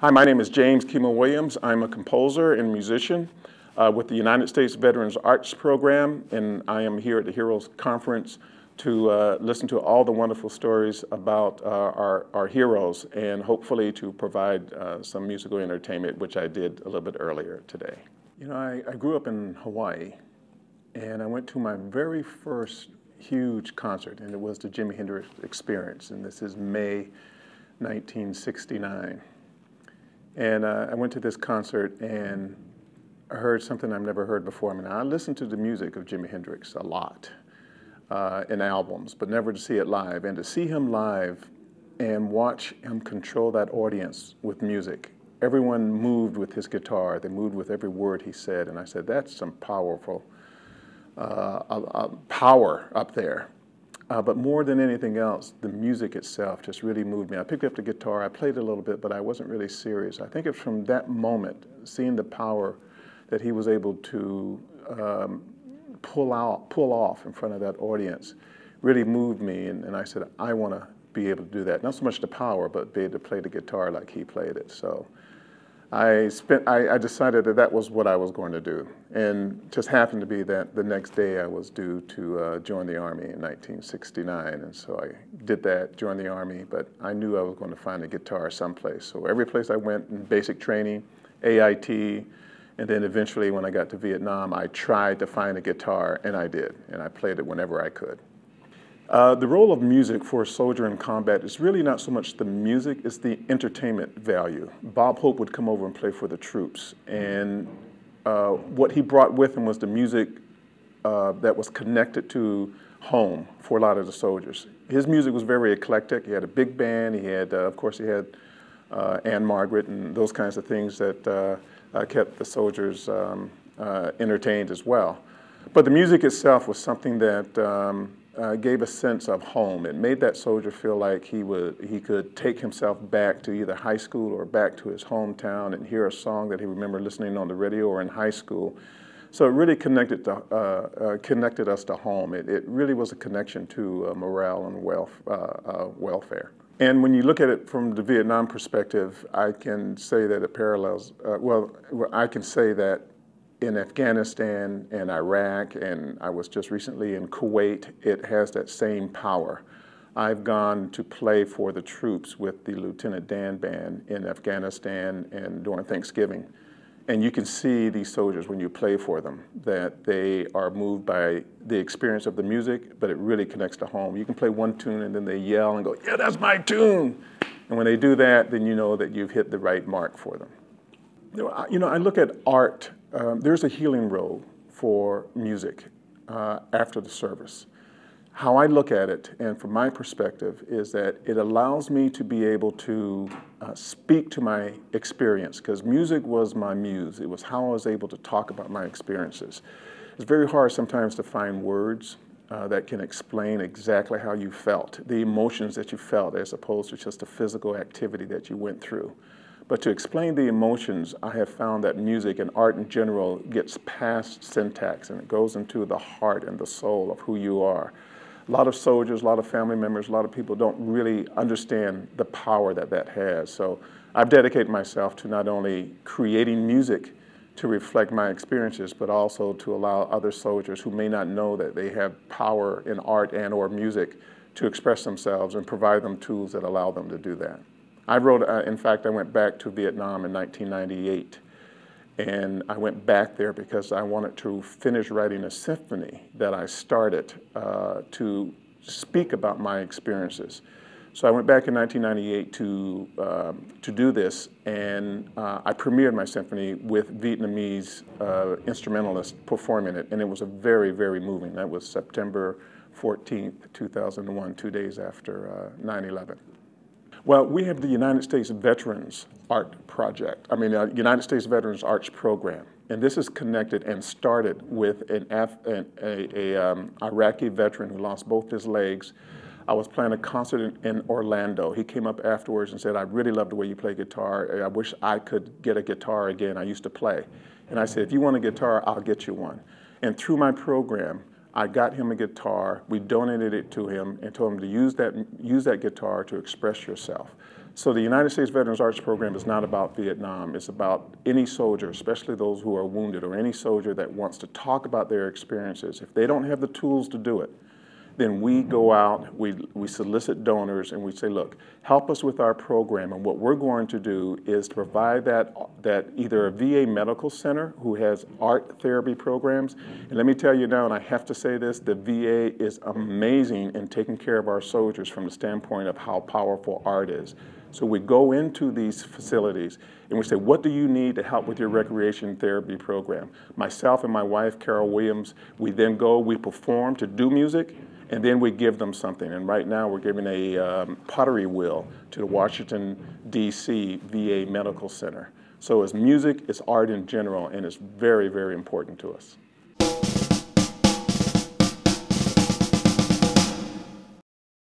Hi, my name is James Kimo Williams. I'm a composer and musician with the United States Veterans Arts Program, and I am here at the Heroes Conference to listen to all the wonderful stories about our heroes and hopefully to provide some musical entertainment, which I did a little bit earlier today. You know, I grew up in Hawaii, and I went to my very first huge concert, and it was the Jimi Hendrix Experience, and this is May 1969. And I went to this concert and I heard something I've never heard before. I mean, I listened to the music of Jimi Hendrix a lot in albums, but never to see it live. And to see him live and watch him control that audience with music. Everyone moved with his guitar. They moved with every word he said. And I said, that's some powerful power up there. But more than anything else, the music itself just really moved me. I picked up the guitar, I played a little bit, but I wasn't really serious. I think it's from that moment, seeing the power that he was able to pull off in front of that audience, really moved me. And I said, I want to be able to do that. Not so much the power, but be able to play the guitar like he played it. So I decided that that was what I was going to do. And just happened to be that the next day I was due to join the Army in 1969. And so I did that, joined the Army, but I knew I was going to find a guitar someplace. So every place I went in basic training, AIT, and then eventually when I got to Vietnam, I tried to find a guitar, and I did. And I played it whenever I could. The role of music for a soldier in combat is really not so much the music, it's the entertainment value. Bob Hope would come over and play for the troops, and what he brought with him was the music that was connected to home for a lot of the soldiers. His music was very eclectic. He had a big band, he had, of course, he had Anne Margaret and those kinds of things that kept the soldiers entertained as well. But the music itself was something that gave a sense of home. It made that soldier feel like he could take himself back to either high school or back to his hometown and hear a song that he remembered listening on the radio or in high school. So it really connected us to home. It really was a connection to morale and welfare. And when you look at it from the Vietnam perspective, I can say that it parallels, I can say that in Afghanistan and Iraq, and I was just recently in Kuwait, it has that same power. I've gone to play for the troops with the Lieutenant Dan Band in Afghanistan and during Thanksgiving. And you can see these soldiers when you play for them, that they are moved by the experience of the music, but it really connects to home. You can play one tune and then they yell and go, yeah, that's my tune. And when they do that, then you know that you've hit the right mark for them. You know, I look at art. There's a healing role for music after the service. How I look at it, and from my perspective, is that it allows me to be able to speak to my experience, because music was my muse. It was how I was able to talk about my experiences. It's very hard sometimes to find words that can explain exactly how you felt, the emotions that you felt, as opposed to just the physical activity that you went through. But to explain the emotions, I have found that music and art in general gets past syntax and it goes into the heart and the soul of who you are. A lot of soldiers, a lot of family members, a lot of people don't really understand the power that that has. So I've dedicated myself to not only creating music to reflect my experiences, but also to allow other soldiers who may not know that they have power in art and or music to express themselves and provide them tools that allow them to do that. I wrote, in fact, I went back to Vietnam in 1998, and I went back there because I wanted to finish writing a symphony that I started to speak about my experiences. So I went back in 1998 to do this, and I premiered my symphony with Vietnamese instrumentalists performing it, and it was a very, very moving. That was September 14th, 2001, 2 days after 9/11. Well, we have the United States Veterans Art Project, United States Veterans Arts Program. And this is connected and started with an Iraqi veteran who lost both his legs. I was playing a concert in Orlando. He came up afterwards and said, I really love the way you play guitar. I wish I could get a guitar again. I used to play. And I said, if you want a guitar, I'll get you one. And through my program, I got him a guitar, we donated it to him and told him to use that guitar to express yourself. So the United States Veterans Arts Program is not about Vietnam. It's about any soldier, especially those who are wounded, or any soldier that wants to talk about their experiences. If they don't have the tools to do it, then we go out, we solicit donors, and we say, look, help us with our program. And what we're going to do is to provide that either a VA medical center who has art therapy programs. And let me tell you now, and I have to say this, the VA is amazing in taking care of our soldiers from the standpoint of how powerful art is. So we go into these facilities and we say, what do you need to help with your recreation therapy program? Myself and my wife, Carol Williams, we then go, we perform to do music, and then we give them something. And right now we're giving a pottery wheel to the Washington, D.C. VA Medical Center. So it's music, it's art in general, and it's very, very important to us.